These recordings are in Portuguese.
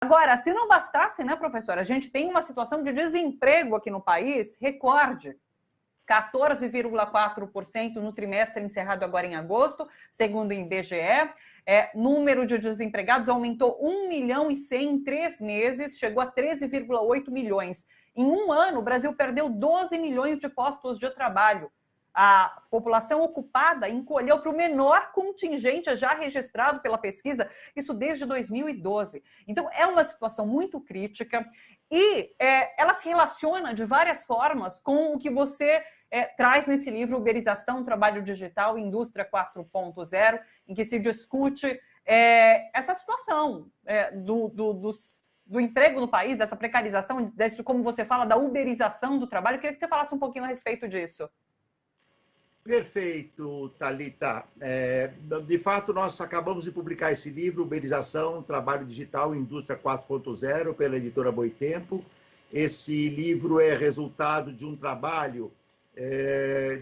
Agora, se não bastasse, né, professora, a gente tem uma situação de desemprego aqui no país, recorde. 14,4% no trimestre encerrado agora em agosto, segundo o IBGE. Número de desempregados aumentou 1 milhão e 100 em 3 meses, chegou a 13,8 milhões. Em um ano, o Brasil perdeu 12 milhões de postos de trabalho. A população ocupada encolheu para o menor contingente já registrado pela pesquisa, isso desde 2012. Então, é uma situação muito crítica e ela se relaciona de várias formas com o que você traz nesse livro, Uberização, Trabalho Digital e Indústria 4.0, em que se discute essa situação do emprego no país, dessa precarização, como você fala, da uberização do trabalho. Eu queria que você falasse um pouquinho a respeito disso. Perfeito, Thalita. De fato, nós acabamos de publicar esse livro, Uberização, Trabalho Digital e Indústria 4.0, pela editora Boitempo. Esse livro é resultado de um trabalho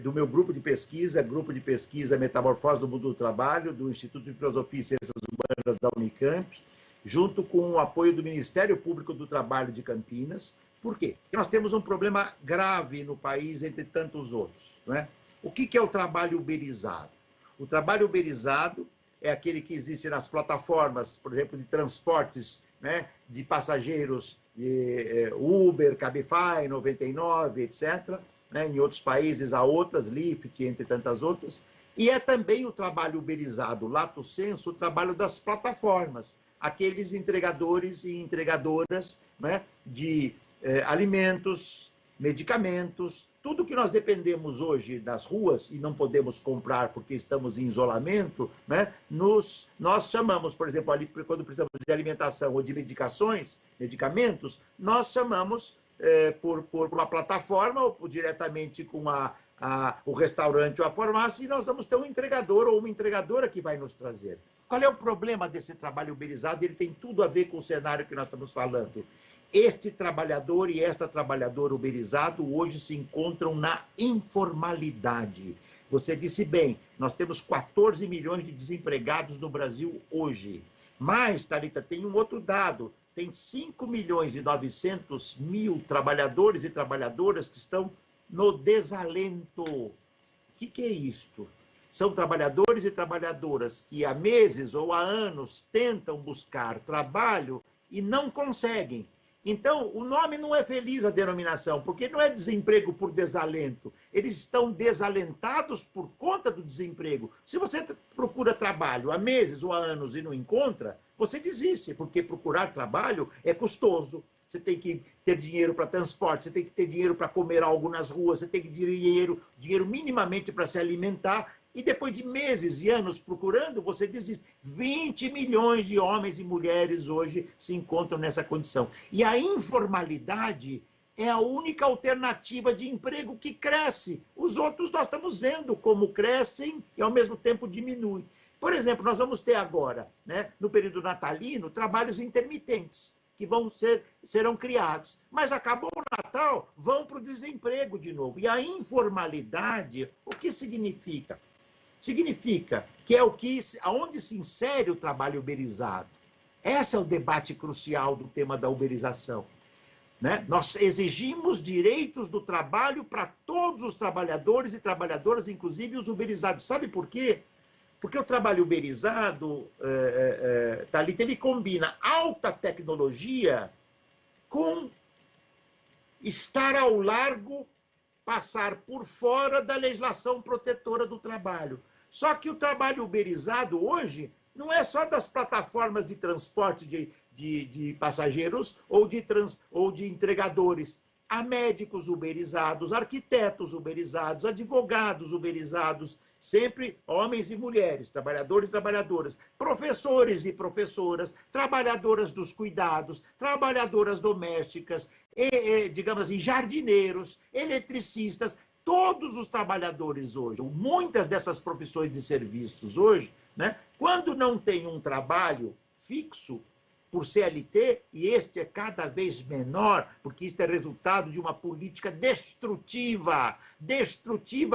do meu grupo de pesquisa Metamorfose do Mundo do Trabalho, do Instituto de Filosofia e Ciências Humanas da Unicamp, junto com o apoio do Ministério Público do Trabalho de Campinas. Por quê? Porque nós temos um problema grave no país, entre tantos outros, não é? O que é o trabalho uberizado? O trabalho uberizado é aquele que existe nas plataformas, por exemplo, de transportes, né, de passageiros, Uber, Cabify, 99, etc. Né? Em outros países há outras, Lyft, entre tantas outras. E é também o trabalho uberizado, lato sensu, o trabalho das plataformas, aqueles entregadores e entregadoras, né, de alimentos, medicamentos, tudo que nós dependemos hoje das ruas e não podemos comprar porque estamos em isolamento, né, nós chamamos, por exemplo, ali, quando precisamos de alimentação ou de medicamentos, nós chamamos por uma plataforma ou diretamente com o restaurante ou a farmácia, e nós vamos ter um entregador ou uma entregadora que vai nos trazer. Qual é o problema desse trabalho uberizado? Ele tem tudo a ver com o cenário que nós estamos falando. Este trabalhador e esta trabalhadora uberizado hoje se encontram na informalidade. Você disse bem, nós temos 14 milhões de desempregados no Brasil hoje. Mas, Thalita, tem um outro dado. Tem 5 milhões e 900 mil trabalhadores e trabalhadoras que estão no desalento. O que é isto? São trabalhadores e trabalhadoras que há meses ou há anos tentam buscar trabalho e não conseguem. Então, o nome não é feliz, a denominação, porque não é desemprego por desalento. Eles estão desalentados por conta do desemprego. Se você procura trabalho há meses ou há anos e não encontra, você desiste, porque procurar trabalho é custoso. Você tem que ter dinheiro para transporte, você tem que ter dinheiro para comer algo nas ruas, você tem que ter dinheiro minimamente para se alimentar. E depois de meses e anos procurando, você desiste. 20 milhões de homens e mulheres hoje se encontram nessa condição. E a informalidade é a única alternativa de emprego que cresce. Os outros nós estamos vendo como crescem e ao mesmo tempo diminuem. Por exemplo, nós vamos ter agora, né, no período natalino, trabalhos intermitentes que serão criados. Mas acabou o Natal, vão para o desemprego de novo. E a informalidade, o que significa? Significa que é aonde se insere o trabalho uberizado. Esse é o debate crucial do tema da uberização. Né? Nós exigimos direitos do trabalho para todos os trabalhadores e trabalhadoras, inclusive os uberizados. Sabe por quê? Porque o trabalho uberizado, Thalita, ele combina alta tecnologia com estar ao largo, passar por fora da legislação protetora do trabalho. Só que o trabalho uberizado hoje não é só das plataformas de transporte de passageiros ou de entregadores. Há médicos uberizados, arquitetos uberizados, advogados uberizados, sempre homens e mulheres, trabalhadores e trabalhadoras, professores e professoras, trabalhadoras dos cuidados, trabalhadoras domésticas, digamos assim, jardineiros, eletricistas, todos os trabalhadores hoje, muitas dessas profissões de serviços hoje, né, quando não tem um trabalho fixo, por CLT, e este é cada vez menor, porque isto é resultado de uma política destrutiva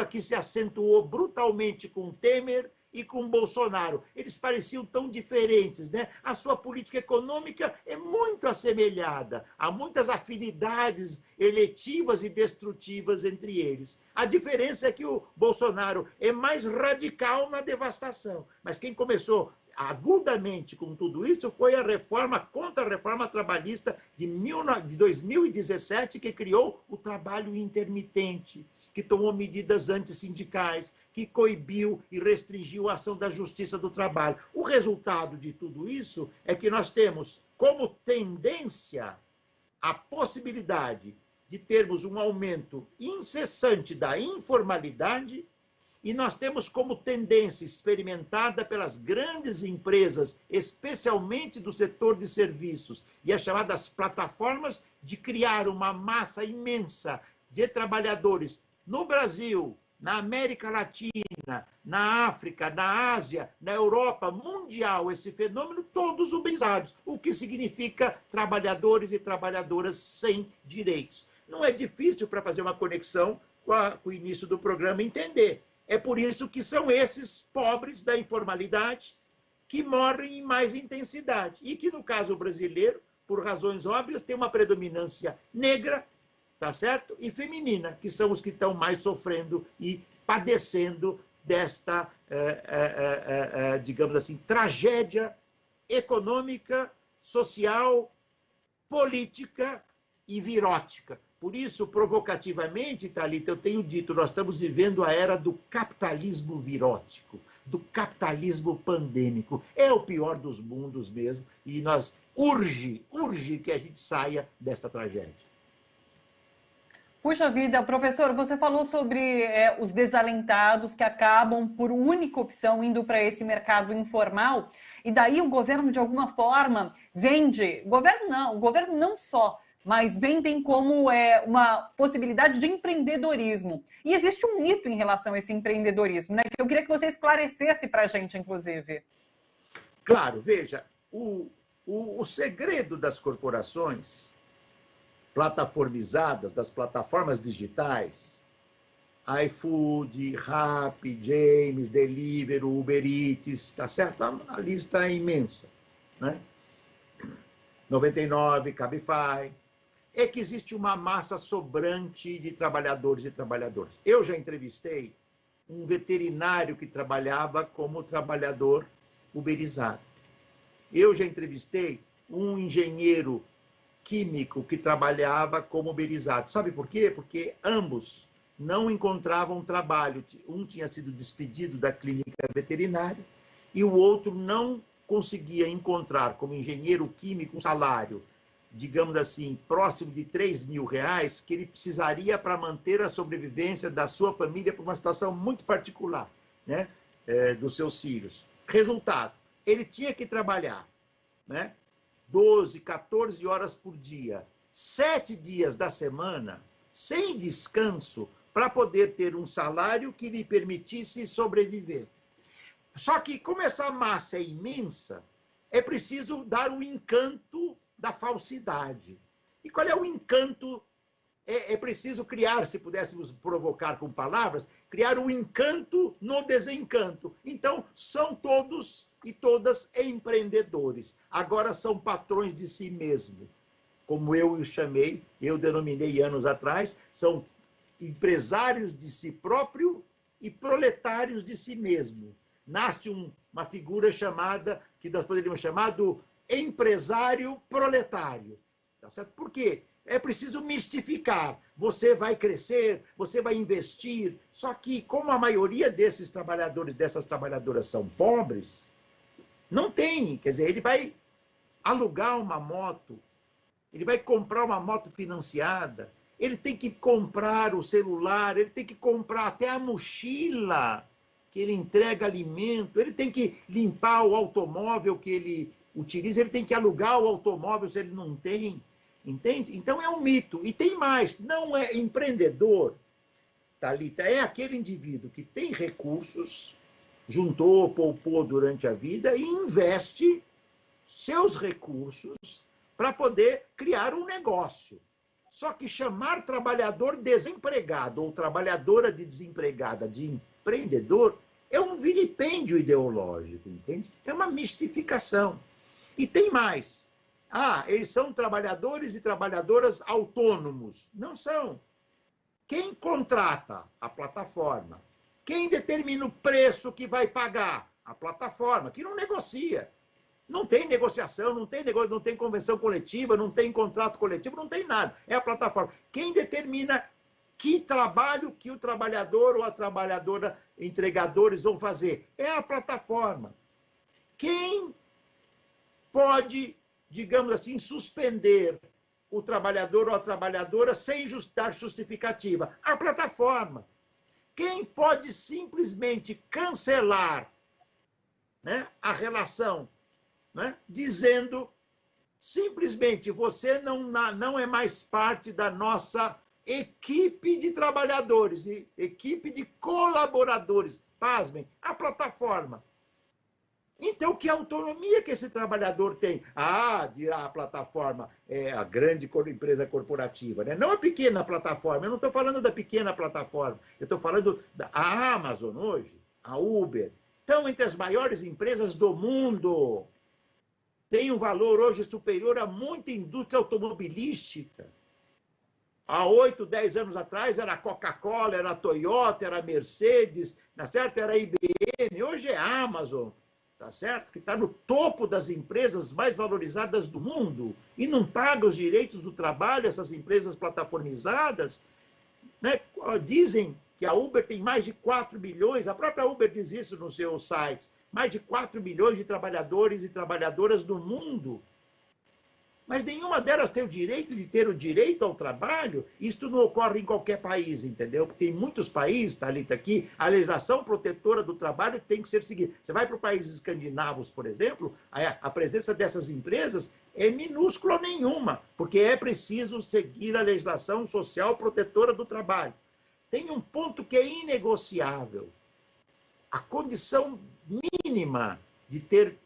que se acentuou brutalmente com Temer e com Bolsonaro. Eles pareciam tão diferentes, né? A sua política econômica é muito assemelhada. Há muitas afinidades eletivas e destrutivas entre eles. A diferença é que o Bolsonaro é mais radical na devastação. Mas quem começou agudamente com tudo isso foi a contra-reforma trabalhista de 2017, que criou o trabalho intermitente, que tomou medidas antissindicais, que coibiu e restringiu a ação da Justiça do Trabalho. O resultado de tudo isso é que nós temos como tendência a possibilidade de termos um aumento incessante da informalidade. E nós temos como tendência experimentada pelas grandes empresas, especialmente do setor de serviços, e as chamadas plataformas, de criar uma massa imensa de trabalhadores no Brasil, na América Latina, na África, na Ásia, na Europa, mundial, esse fenômeno, todos uberizados, o que significa trabalhadores e trabalhadoras sem direitos. Não é difícil, para fazer uma conexão com o início do programa, entender. É por isso que são esses pobres da informalidade que morrem em mais intensidade. E que, no caso brasileiro, por razões óbvias, tem uma predominância negra, tá certo? E feminina, que são os que estão mais sofrendo e padecendo desta, digamos assim, tragédia econômica, social, política e virótica. Por isso, provocativamente, Thalita, eu tenho dito, nós estamos vivendo a era do capitalismo virótico, do capitalismo pandêmico. É o pior dos mundos mesmo, e nós urge que a gente saia desta tragédia. Puxa vida, professor, você falou sobre os desalentados que acabam, por única opção, indo para esse mercado informal, e daí o governo, de alguma forma, vende, o governo não só, mas vendem como uma possibilidade de empreendedorismo. E existe um mito em relação a esse empreendedorismo, né? Que eu queria que você esclarecesse para a gente, inclusive. Claro, veja, o segredo das corporações plataformizadas, das plataformas digitais, iFood, Rappi, James, Deliveroo, Uber Eats, tá certo? A lista é imensa, né? 99, Cabify, é que existe uma massa sobrante de trabalhadores e trabalhadoras. Eu já entrevistei um veterinário que trabalhava como trabalhador uberizado. Eu já entrevistei um engenheiro químico que trabalhava como uberizado. Sabe por quê? Porque ambos não encontravam trabalho. Um tinha sido despedido da clínica veterinária e o outro não conseguia encontrar, como engenheiro químico, um salário, digamos assim, próximo de R$3.000, que ele precisaria para manter a sobrevivência da sua família por uma situação muito particular, né? Dos seus filhos. Resultado, ele tinha que trabalhar, né? 12, 14 horas por dia, 7 dias da semana, sem descanso, para poder ter um salário que lhe permitisse sobreviver. Só que, como essa massa é imensa, é preciso dar o encanto da falsidade. E qual é o encanto? É preciso criar, se pudéssemos provocar com palavras, criar um encanto no desencanto. Então, são todos e todas empreendedores. Agora são patrões de si mesmo. Como eu os chamei, eu denominei anos atrás, são empresários de si próprio e proletários de si mesmo. Nasce uma figura chamada, que nós poderíamos chamar do empresário proletário. Tá certo? Por quê? É preciso mistificar. Você vai crescer, você vai investir. Só que, como a maioria desses trabalhadores, dessas trabalhadoras são pobres, não tem. Quer dizer, ele vai alugar uma moto, ele vai comprar uma moto financiada, ele tem que comprar o celular, ele tem que comprar até a mochila que ele entrega alimento, ele tem que limpar o automóvel que ele utiliza, ele tem que alugar o automóvel se ele não tem. Entende? Então é um mito. E tem mais, não é empreendedor, Thalita, é aquele indivíduo que tem recursos, juntou, poupou durante a vida e investe seus recursos para poder criar um negócio. Só que chamar trabalhador desempregado ou trabalhadora de desempregada de empreendedor É um vilipêndio ideológico, entende? É uma mistificação. E tem mais. Ah, eles são trabalhadores e trabalhadoras autônomos. Não são. Quem contrata? A plataforma. Quem determina o preço que vai pagar? A plataforma, que não negocia. Não tem negociação, não tem convenção coletiva, não tem contrato coletivo, não tem nada. É a plataforma. Quem determina que trabalho que o trabalhador ou a trabalhadora, entregadores, vão fazer? É a plataforma. Quem pode, digamos assim, suspender o trabalhador ou a trabalhadora sem dar justificativa? A plataforma. Quem pode simplesmente cancelar, né, a relação, né, dizendo simplesmente você não é mais parte da nossa equipe de trabalhadores, e equipe de colaboradores. Pasmem, a plataforma. Então, que autonomia que esse trabalhador tem? Ah, dirá a plataforma, é a grande empresa corporativa, né? Não a pequena plataforma, eu não estou falando da pequena plataforma, eu estou falando da Amazon hoje, a Uber. Estão entre as maiores empresas do mundo. Tem um valor hoje superior a muita indústria automobilística. Há 8, 10 anos atrás era a Coca-Cola, era a Toyota, era a Mercedes, tá certo? Era a IBM, hoje é a Amazon, tá certo? Que está no topo das empresas mais valorizadas do mundo e não paga os direitos do trabalho, essas empresas plataformizadas, né? Dizem que a Uber tem mais de 4 milhões, a própria Uber diz isso nos seus sites, mais de 4 milhões de trabalhadores e trabalhadoras no mundo. Mas nenhuma delas tem o direito de ter o direito ao trabalho. Isto não ocorre em qualquer país, entendeu? Porque em muitos países, Thalita, aqui, a legislação protetora do trabalho tem que ser seguida. Você vai para os países escandinavos, por exemplo, a presença dessas empresas é minúscula nenhuma, porque é preciso seguir a legislação social protetora do trabalho. Tem um ponto que é inegociável. A condição mínima de ter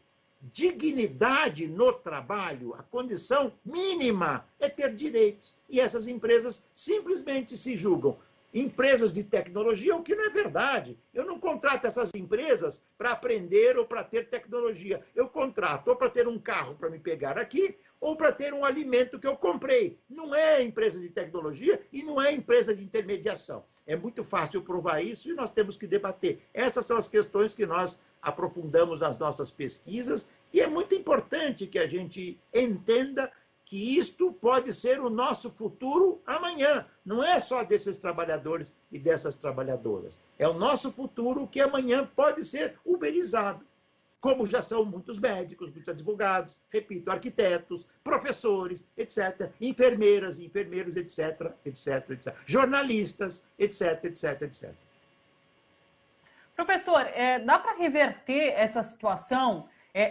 dignidade no trabalho, a condição mínima é ter direitos. E essas empresas simplesmente se julgam empresas de tecnologia, o que não é verdade. Eu não contrato essas empresas para aprender ou para ter tecnologia. Eu contrato ou para ter um carro para me pegar aqui, ou para ter um alimento que eu comprei. Não é empresa de tecnologia e não é empresa de intermediação. É muito fácil provar isso e nós temos que debater. Essas são as questões que nós aprofundamos nas nossas pesquisas e é muito importante que a gente entenda que isto pode ser o nosso futuro amanhã. Não é só desses trabalhadores e dessas trabalhadoras. É o nosso futuro que amanhã pode ser uberizado. Como já são muitos médicos, muitos advogados, repito, arquitetos, professores, etc., enfermeiras, enfermeiros, etc., etc., etc., jornalistas, etc., etc., etc. Professor, dá para reverter essa situação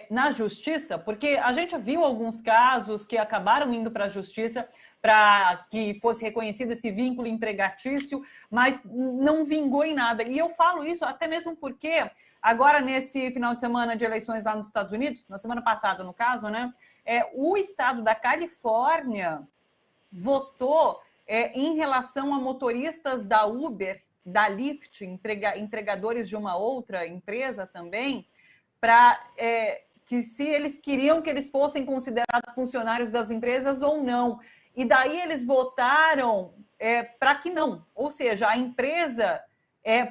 na justiça? Porque a gente viu alguns casos que acabaram indo para a justiça para que fosse reconhecido esse vínculo empregatício, mas não vingou em nada. E eu falo isso até mesmo porque agora, nesse final de semana de eleições lá nos Estados Unidos, na semana passada, no caso, né, o estado da Califórnia votou em relação a motoristas da Uber, da Lyft, entregadores de uma outra empresa também, para que se eles queriam que eles fossem considerados funcionários das empresas ou não. E daí eles votaram para que não. Ou seja, a empresa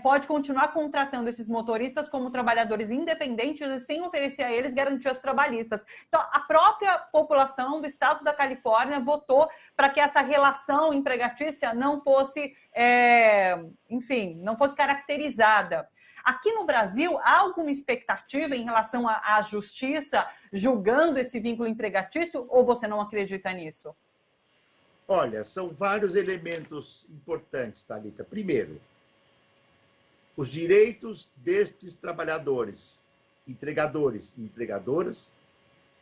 pode continuar contratando esses motoristas como trabalhadores independentes e sem oferecer a eles garantias trabalhistas. Então, a própria população do estado da Califórnia votou para que essa relação empregatícia não fosse, enfim, não fosse caracterizada. Aqui no Brasil, há alguma expectativa em relação à justiça julgando esse vínculo empregatício ou você não acredita nisso? Olha, são vários elementos importantes, Thalita. Primeiro, os direitos destes trabalhadores, entregadores e entregadoras,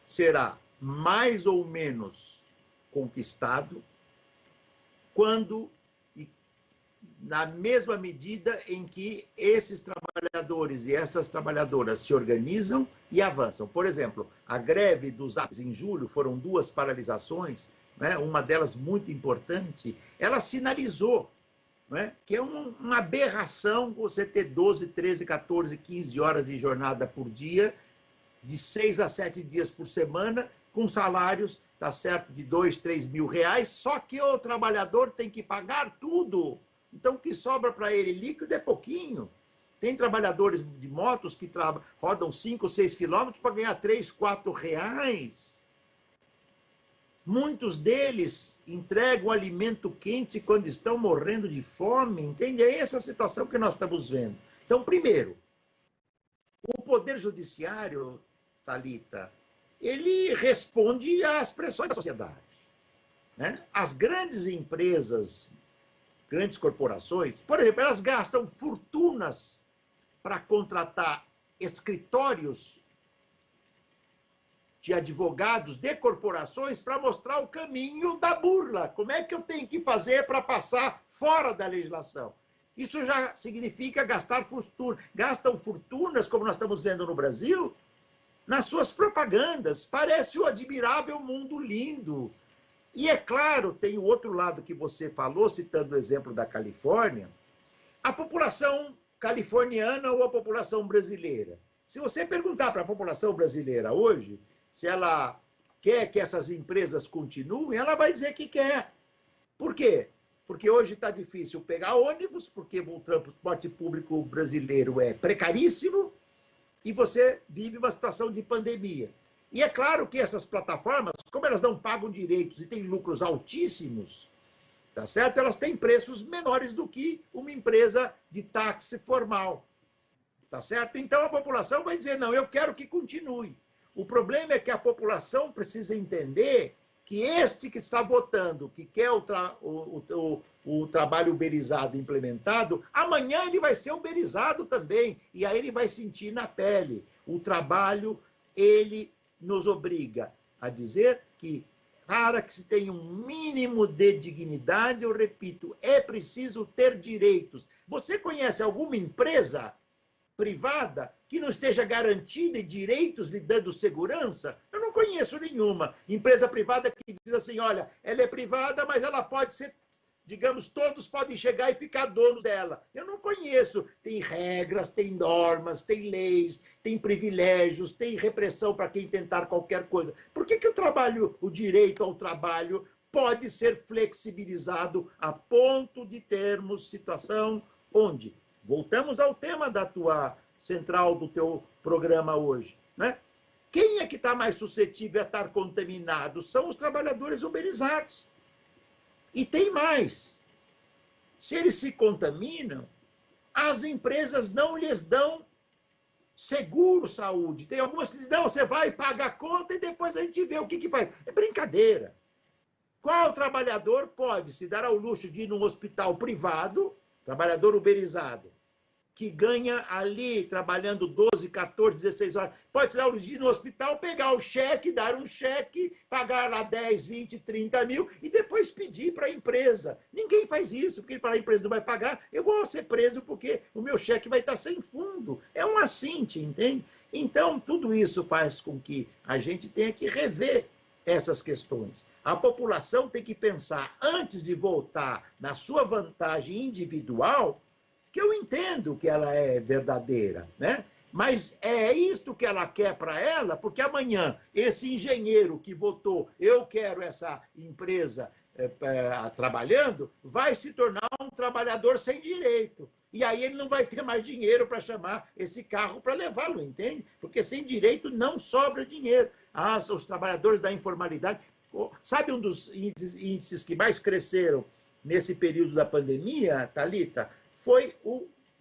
será mais ou menos conquistado quando e na mesma medida em que esses trabalhadores e essas trabalhadoras se organizam e avançam. Por exemplo, a greve dos apps em julho foram 2 paralisações, né? Uma delas muito importante, ela sinalizou não é? Que é uma aberração você ter 12, 13, 14, 15 horas de jornada por dia, de 6 a 7 dias por semana, com salários, tá certo, de 2, 3 mil reais, só que o trabalhador tem que pagar tudo. Então, o que sobra para ele líquido é pouquinho. Tem trabalhadores de motos que rodam 5, 6 quilômetros para ganhar 3, 4 reais. Muitos deles entregam alimento quente quando estão morrendo de fome, entende? É essa a situação que nós estamos vendo. Então, primeiro, o Poder Judiciário, Thalita, ele responde às pressões da sociedade, né? As grandes empresas, grandes corporações, por exemplo, elas gastam fortunas para contratar escritórios de advogados de corporações para mostrar o caminho da burla. Como é que eu tenho que fazer para passar fora da legislação? Isso já significa gastar fortuna. Gastam fortunas, como nós estamos vendo no Brasil, nas suas propagandas. Parece o admirável mundo lindo. E, é claro, tem o outro lado que você falou, citando o exemplo da Califórnia, a população californiana ou a população brasileira. Se você perguntar para a população brasileira hoje se ela quer que essas empresas continuem, ela vai dizer que quer. Por quê? Porque hoje está difícil pegar ônibus, porque o transporte público brasileiro é precaríssimo e você vive uma situação de pandemia. E é claro que essas plataformas, como elas não pagam direitos e têm lucros altíssimos, tá certo? Elas têm preços menores do que uma empresa de táxi formal, tá certo? Então a população vai dizer, não, eu quero que continue. O problema é que a população precisa entender que este que está votando, que quer o trabalho uberizado implementado, amanhã ele vai ser uberizado também, e aí ele vai sentir na pele. O trabalho, ele nos obriga a dizer que, para que se tenha um mínimo de dignidade, eu repito, é preciso ter direitos. Você conhece alguma empresa privada que não esteja garantida em direitos lhe dando segurança? Eu não conheço nenhuma empresa privada que diz assim, olha, ela é privada, mas ela pode ser, digamos, todos podem chegar e ficar dono dela. Eu não conheço. Tem regras, tem normas, tem leis, tem privilégios, tem repressão para quem tentar qualquer coisa. Por que o direito ao trabalho pode ser flexibilizado a ponto de termos situação onde voltamos ao tema da tua central, do teu programa hoje, né? Quem é que está mais suscetível a estar contaminado? São os trabalhadores uberizados. E tem mais. Se eles se contaminam, as empresas não lhes dão seguro-saúde. Tem algumas que dizem, não, você vai pagar a conta e depois a gente vê o que faz. É brincadeira. Qual trabalhador pode se dar ao luxo de ir num hospital privado, trabalhador uberizado, que ganha ali, trabalhando 12, 14, 16 horas, pode se dar o dia no hospital, pegar o cheque, dar um cheque, pagar lá 10, 20, 30 mil e depois pedir para a empresa. Ninguém faz isso, porque a empresa não vai pagar, eu vou ser preso porque o meu cheque vai estar sem fundo. É um assinte, entende? Então, tudo isso faz com que a gente tenha que rever essas questões. A população tem que pensar, antes de voltar na sua vantagem individual, que eu entendo que ela é verdadeira, né? Mas é isto que ela quer para ela, porque amanhã esse engenheiro que votou, eu quero essa empresa trabalhando, vai se tornar um trabalhador sem direito. E aí ele não vai ter mais dinheiro para chamar esse carro para levá-lo, entende? Porque sem direito não sobra dinheiro. Os trabalhadores da informalidade... Sabe um dos índices que mais cresceram nesse período da pandemia, Thalita?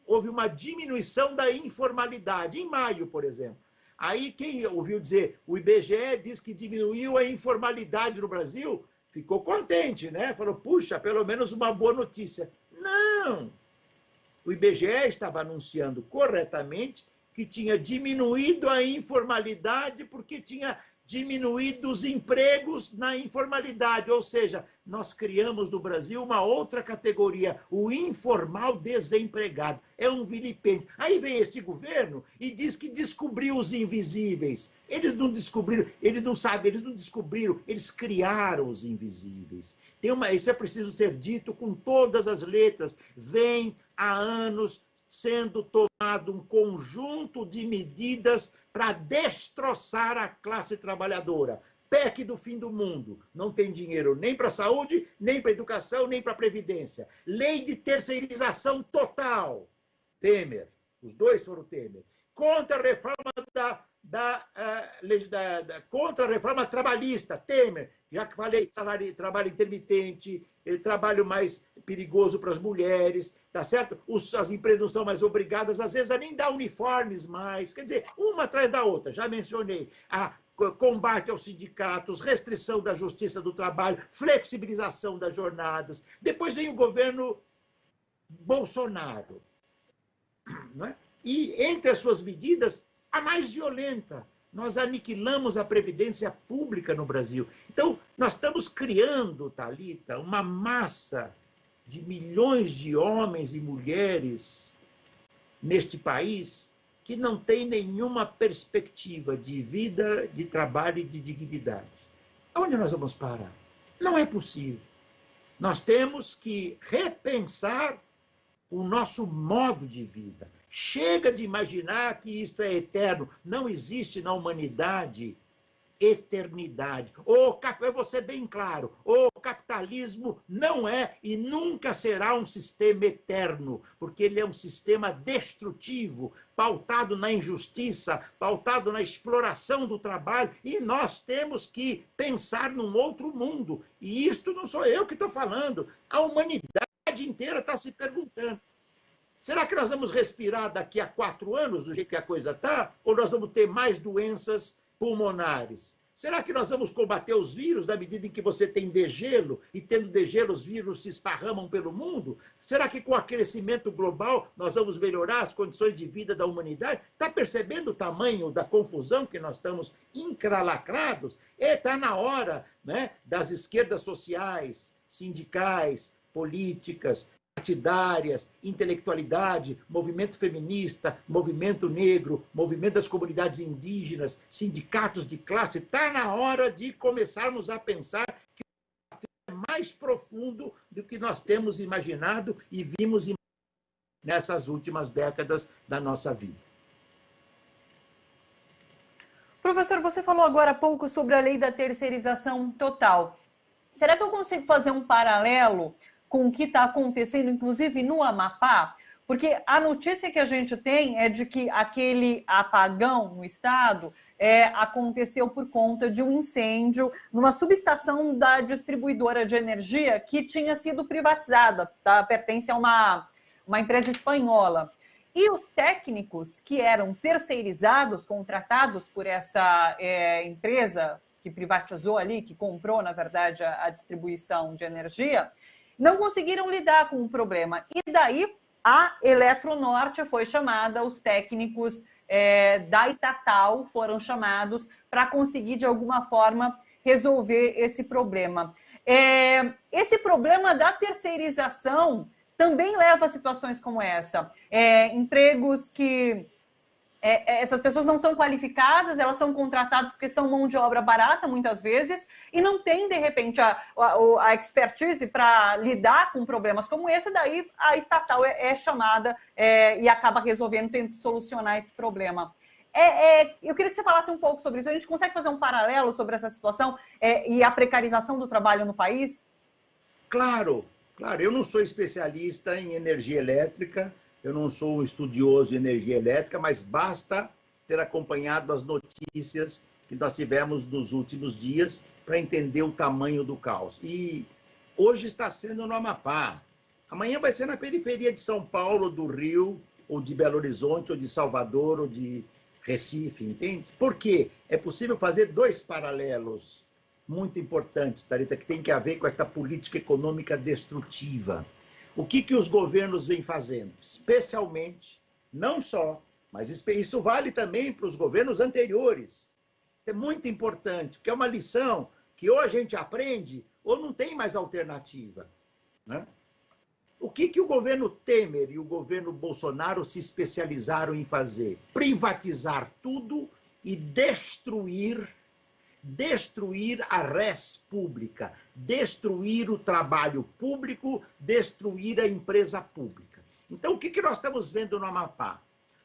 Houve uma diminuição da informalidade, em maio, por exemplo. Aí, quem ouviu dizer, o IBGE diz que diminuiu a informalidade no Brasil, ficou contente, né? Falou, puxa, pelo menos uma boa notícia. Não! O IBGE estava anunciando corretamente que tinha diminuído a informalidade porque tinha diminuídos empregos na informalidade, ou seja, nós criamos no Brasil uma outra categoria, o informal desempregado. É um vilipêndio. Aí vem este governo e diz que descobriu os invisíveis. Eles não descobriram, eles não sabem, eles não descobriram, eles criaram os invisíveis. Isso é preciso ser dito com todas as letras. Vem há anos sendo tomado um conjunto de medidas para destroçar a classe trabalhadora. PEC do fim do mundo. Não tem dinheiro nem para a saúde, nem para a educação, nem para a previdência. Lei de terceirização total. Temer. Os dois foram Temer. Contra a reforma contra a reforma trabalhista, Temer, já que falei trabalho intermitente, trabalho mais perigoso para as mulheres, tá certo? As empresas não são mais obrigadas, às vezes, a nem dar uniformes mais, quer dizer, uma atrás da outra, já mencionei. Combate aos sindicatos, restrição da justiça do trabalho, flexibilização das jornadas. Depois vem o governo Bolsonaro, não é? E, entre as suas medidas, a mais violenta. Nós aniquilamos a previdência pública no Brasil. Então, nós estamos criando, Thalita, uma massa de milhões de homens e mulheres neste país que não tem nenhuma perspectiva de vida, de trabalho e de dignidade. Aonde nós vamos parar? Não é possível. Nós temos que repensar o nosso modo de vida. Chega de imaginar que isto é eterno. Não existe na humanidade eternidade. Eu vou ser bem claro, o capitalismo não é e nunca será um sistema eterno, porque ele é um sistema destrutivo, pautado na injustiça, pautado na exploração do trabalho, e nós temos que pensar num outro mundo. E isto não sou eu que estou falando, a humanidade inteira está se perguntando. Será que nós vamos respirar daqui a 4 anos, do jeito que a coisa está? Ou nós vamos ter mais doenças pulmonares? Será que nós vamos combater os vírus na medida em que você tem degelo, e tendo degelo os vírus se esparramam pelo mundo? Será que com o aquecimento global nós vamos melhorar as condições de vida da humanidade? Está percebendo o tamanho da confusão que nós estamos encralacrados? Está na hora, né, das esquerdas sociais, sindicais, políticas, partidárias, intelectualidade, movimento feminista, movimento negro, movimento das comunidades indígenas, sindicatos de classe, está na hora de começarmos a pensar que é mais profundo do que nós temos imaginado e vimos nessas últimas décadas da nossa vida. Professor, você falou agora há pouco sobre a lei da terceirização total. Será que eu consigo fazer um paralelo com o que está acontecendo, inclusive no Amapá? Porque a notícia que a gente tem é de que aquele apagão no estado aconteceu por conta de um incêndio numa subestação da distribuidora de energia que tinha sido privatizada, tá? Pertence a uma empresa espanhola. E os técnicos que eram terceirizados, contratados por essa empresa que privatizou ali, que comprou, na verdade, a distribuição de energia, não conseguiram lidar com o problema. E daí a Eletronorte foi chamada, os técnicos da estatal foram chamados para conseguir, de alguma forma, resolver esse problema. Esse problema da terceirização também leva a situações como essa. Empregos que essas pessoas não são qualificadas, elas são contratadas porque são mão de obra barata, muitas vezes, e não tem, de repente, a expertise para lidar com problemas como esse, daí a estatal é chamada e acaba resolvendo, tentando solucionar esse problema. Eu queria que você falasse um pouco sobre isso. A gente consegue fazer um paralelo sobre essa situação e a precarização do trabalho no país? Claro, claro. Eu não sou especialista em energia elétrica, eu não sou um estudioso de energia elétrica, mas basta ter acompanhado as notícias que nós tivemos nos últimos dias para entender o tamanho do caos. E hoje está sendo no Amapá. Amanhã vai ser na periferia de São Paulo, do Rio, ou de Belo Horizonte, ou de Salvador, ou de Recife, entende? Por quê? É possível fazer 2 paralelos muito importantes, Thalita, que tem que ver com esta política econômica destrutiva. O que os governos vêm fazendo? Especialmente, não só, mas isso vale também para os governos anteriores. Isso é muito importante, porque é uma lição que ou a gente aprende ou não tem mais alternativa, né? O que o governo Temer e o governo Bolsonaro se especializaram em fazer? Privatizar tudo e destruir a res pública, destruir o trabalho público, destruir a empresa pública. Então, o que nós estamos vendo no Amapá?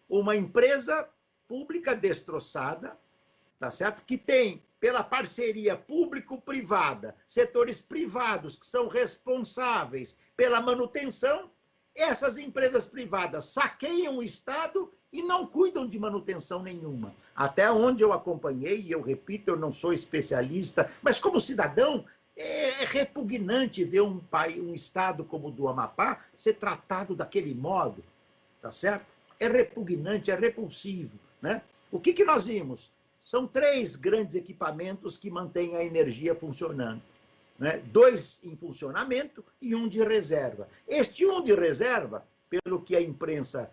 Uma empresa pública destroçada, tá certo? Que tem, pela parceria público-privada, setores privados que são responsáveis pela manutenção, essas empresas privadas saqueiam o Estado e não cuidam de manutenção nenhuma. Até onde eu acompanhei, e eu repito, eu não sou especialista, mas como cidadão, é repugnante ver um Estado como o do Amapá ser tratado daquele modo, tá certo? É repugnante, é repulsivo, né? O que nós vimos? São 3 grandes equipamentos que mantêm a energia funcionando, né? 2 em funcionamento e 1 de reserva. Este 1 de reserva, pelo que a imprensa,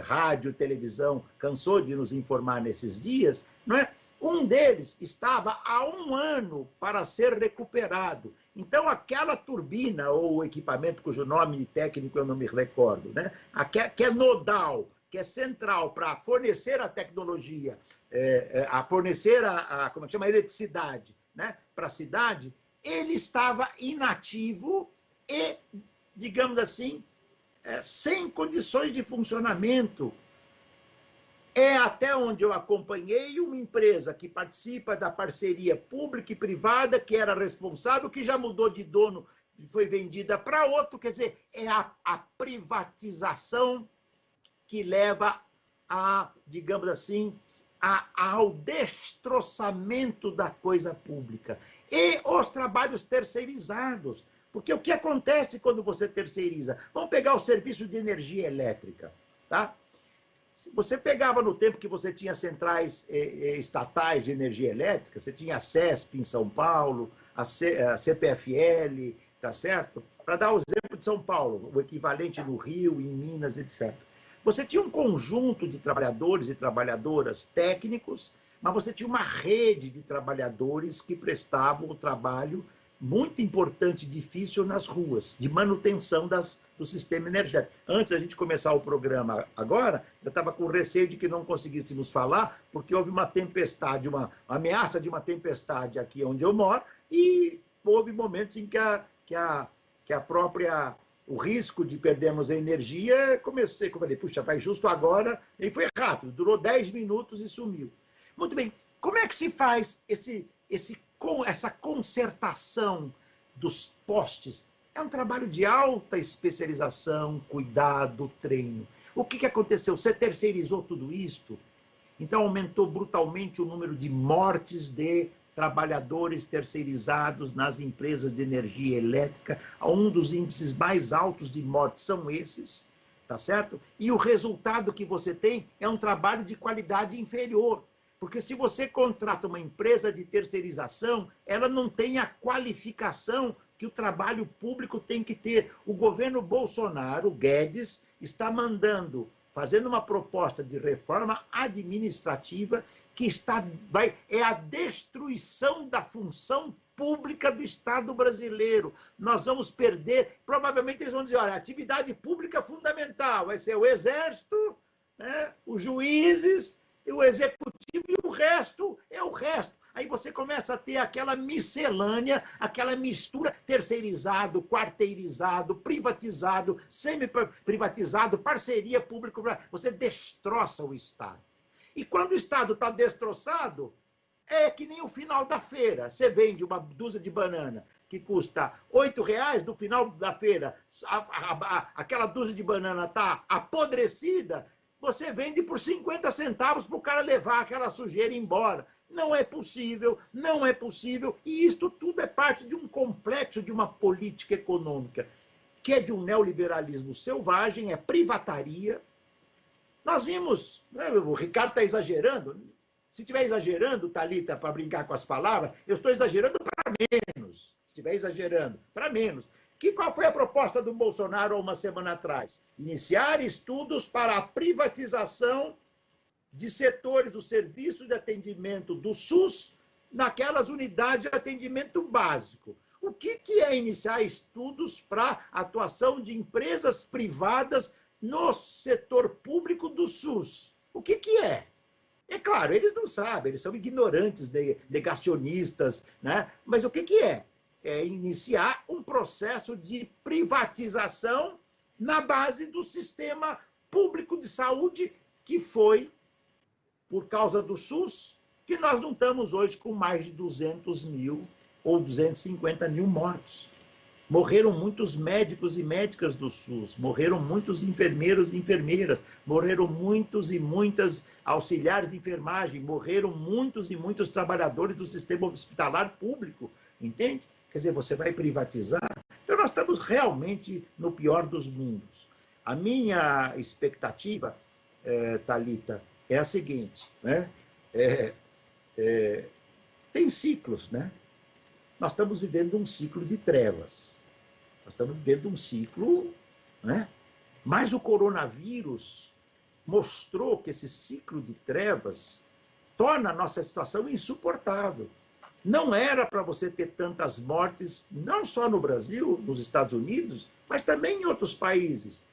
rádio, televisão, cansou de nos informar nesses dias, não é? Um deles estava há 1 ano para ser recuperado. Então, aquela turbina ou equipamento cujo nome técnico eu não me recordo, né? Que é nodal, que é central para fornecer a tecnologia, a fornecer como é que chama, a eletricidade, né, para a cidade, ele estava inativo e, digamos assim, sem condições de funcionamento. É, até onde eu acompanhei, uma empresa que participa da parceria pública e privada, que era responsável, que já mudou de dono, foi vendida para outro. Quer dizer, é a privatização que leva a, digamos assim, ao destroçamento da coisa pública. E os trabalhos terceirizados. Porque o que acontece quando você terceiriza? Vamos pegar o serviço de energia elétrica, tá? Você pegava no tempo que você tinha centrais estatais de energia elétrica, você tinha a CESP em São Paulo, a CPFL, tá certo? Para dar o exemplo de São Paulo, o equivalente no Rio, em Minas, etc. Você tinha um conjunto de trabalhadores e trabalhadoras técnicos, mas você tinha uma rede de trabalhadores que prestavam o trabalho muito importante e difícil nas ruas, de manutenção do sistema energético. Antes da gente começar o programa agora, eu estava com receio de que não conseguíssemos falar, porque houve uma tempestade, uma ameaça de uma tempestade aqui onde eu moro, e houve momentos em que o risco de perdermos a energia, eu falei, puxa, vai justo agora, e foi rápido, durou 10 minutos e sumiu. Muito bem, como é que se faz essa consertação dos postes? É um trabalho de alta especialização, cuidado, treino. O que aconteceu? Você terceirizou tudo isto, então aumentou brutalmente o número de mortes de trabalhadores terceirizados nas empresas de energia elétrica. Um dos índices mais altos de mortes são esses, tá certo? E o resultado que você tem é um trabalho de qualidade inferior. Porque se você contrata uma empresa de terceirização, ela não tem a qualificação que o trabalho público tem que ter. O governo Bolsonaro, o Guedes, está fazendo uma proposta de reforma administrativa que é a destruição da função pública do Estado brasileiro. Nós vamos perder, provavelmente eles vão dizer, olha, a atividade pública fundamental vai ser o Exército, né, os juízes, o Executivo, e o resto é o resto. Aí você começa a ter aquela miscelânea, aquela mistura, terceirizado, quarteirizado, privatizado, semi-privatizado, parceria público-privada. Você destroça o Estado. E quando o Estado está destroçado, é que nem o final da feira. Você vende uma dúzia de banana que custa R$8, no final da feira, aquela dúzia de banana está apodrecida, você vende por 50 centavos para o cara levar aquela sujeira embora. Não é possível, não é possível. E isto tudo é parte de um complexo de uma política econômica, que é de um neoliberalismo selvagem, é privataria. Nós vimos, né, o Ricardo está exagerando. Se estiver exagerando, Thalita, para brincar com as palavras, eu estou exagerando para menos. Se estiver exagerando, para menos. Qual foi a proposta do Bolsonaro há uma semana atrás? Iniciar estudos para a privatização de setores do serviço de atendimento do SUS naquelas unidades de atendimento básico. O que é iniciar estudos para atuação de empresas privadas no setor público do SUS? O que é? É claro, eles não sabem, eles são ignorantes, negacionistas, né? Mas o que é? É iniciar um processo de privatização na base do sistema público de saúde, que foi, por causa do SUS, que nós não estamos hoje com mais de 200 mil ou 250 mil mortos. Morreram muitos médicos e médicas do SUS, morreram muitos enfermeiros e enfermeiras, morreram muitos e muitas auxiliares de enfermagem, morreram muitos e muitos trabalhadores do sistema hospitalar público, entende? Quer dizer, você vai privatizar? Então, nós estamos realmente no pior dos mundos. A minha expectativa, Thalita, é a seguinte, né? Tem ciclos, né? Nós estamos vivendo um ciclo de trevas. Nós estamos vivendo um ciclo, né? Mas o coronavírus mostrou que esse ciclo de trevas torna a nossa situação insuportável. Não era para você ter tantas mortes, não só no Brasil, nos Estados Unidos, mas também em outros países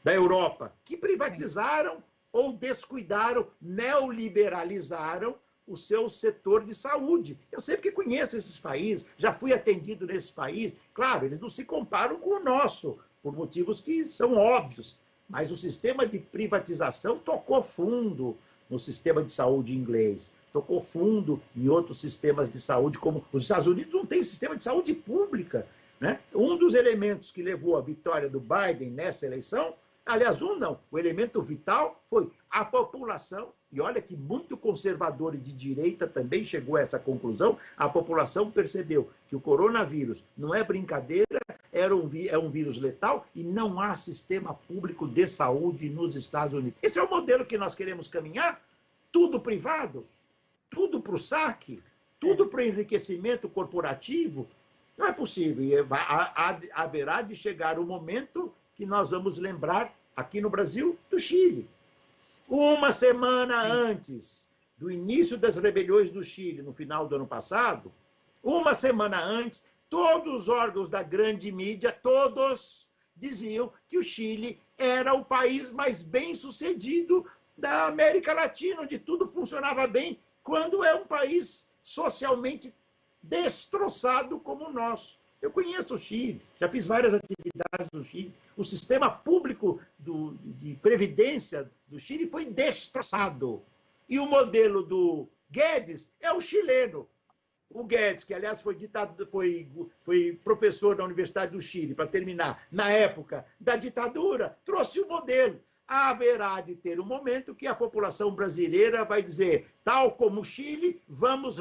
da Europa, que privatizaram ou descuidaram, neoliberalizaram o seu setor de saúde. Eu sei porque conheço esses países, já fui atendido nesses países. Claro, eles não se comparam com o nosso, por motivos que são óbvios, mas o sistema de privatização tocou fundo no sistema de saúde inglês, tocou fundo em outros sistemas de saúde, como os Estados Unidos não tem sistema de saúde pública, né? Um dos elementos que levou à vitória do Biden nessa eleição, aliás, o elemento vital foi a população, e olha que muito conservador e de direita também chegou a essa conclusão, a população percebeu que o coronavírus não é brincadeira, é um vírus letal e não há sistema público de saúde nos Estados Unidos. Esse é o modelo que nós queremos caminhar? Tudo privado? Tudo para o saque? Tudo para o enriquecimento corporativo? Não é possível. E haverá de chegar o momento que nós vamos lembrar, aqui no Brasil, do Chile. Uma semana antes do início das rebeliões do Chile, no final do ano passado, uma semana antes, todos os órgãos da grande mídia, todos diziam que o Chile era o país mais bem-sucedido da América Latina, onde tudo funcionava bem, quando é um país socialmente destroçado como o nosso. Eu conheço o Chile, já fiz várias atividades no Chile. O sistema público de previdência do Chile foi destroçado. E o modelo do Guedes é o chileno. O Guedes, que aliás foi professor da Universidade do Chile, para terminar, na época da ditadura, trouxe o modelo. Haverá de ter um momento que a população brasileira vai dizer, tal como o Chile, vamos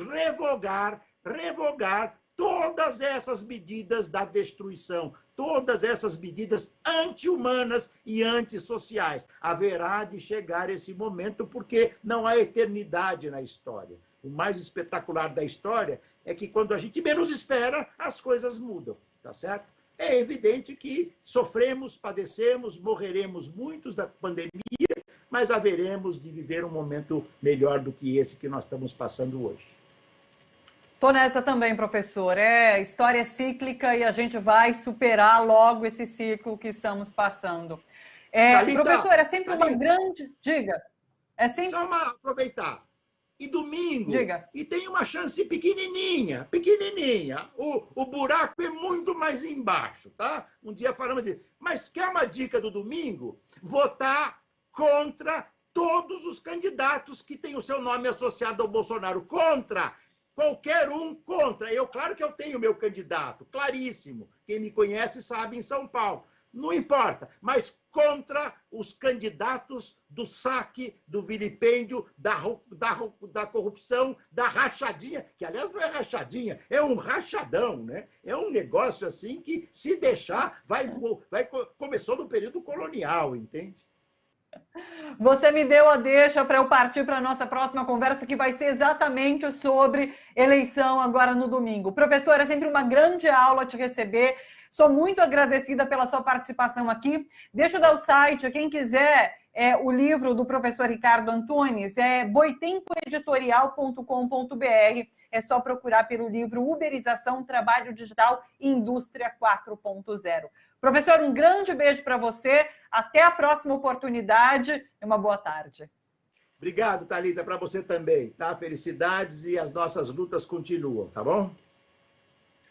revogar todas essas medidas da destruição, todas essas medidas anti-humanas e antissociais. Haverá de chegar esse momento, porque não há eternidade na história. O mais espetacular da história é que, quando a gente menos espera, as coisas mudam, tá certo? É evidente que sofremos, padecemos, morreremos muitos da pandemia, mas haveremos de viver um momento melhor do que esse que nós estamos passando hoje. Estou nessa também, professor. História cíclica e a gente vai superar logo esse ciclo que estamos passando. Professor, é sempre uma grande... Diga. Só aproveitar. E domingo, Diga. E tem uma chance pequenininha. O buraco é muito mais embaixo, tá? Um dia falamos disso. Mas quer uma dica do domingo? Votar contra todos os candidatos que têm o seu nome associado ao Bolsonaro. Contra! Qualquer um contra. Claro que eu tenho meu candidato, claríssimo. Quem me conhece sabe, em São Paulo. Não importa, mas contra os candidatos do saque, do vilipêndio, da corrupção, da rachadinha, que aliás não é rachadinha, é um rachadão, né? É um negócio assim que, se deixar, começou no período colonial, entende? Você me deu a deixa para eu partir para a nossa próxima conversa, que vai ser exatamente sobre eleição agora no domingo. Professor, é sempre uma grande aula te receber. Sou muito agradecida pela sua participação aqui. Deixa eu dar o site, quem quiser o livro do professor Ricardo Antunes, é boitempoeditorial.com.br. É só procurar pelo livro Uberização, Trabalho Digital e Indústria 4.0. Professor, um grande beijo para você. Até a próxima oportunidade e uma boa tarde. Obrigado, Thalita, para você também, tá? Felicidades e as nossas lutas continuam, tá bom?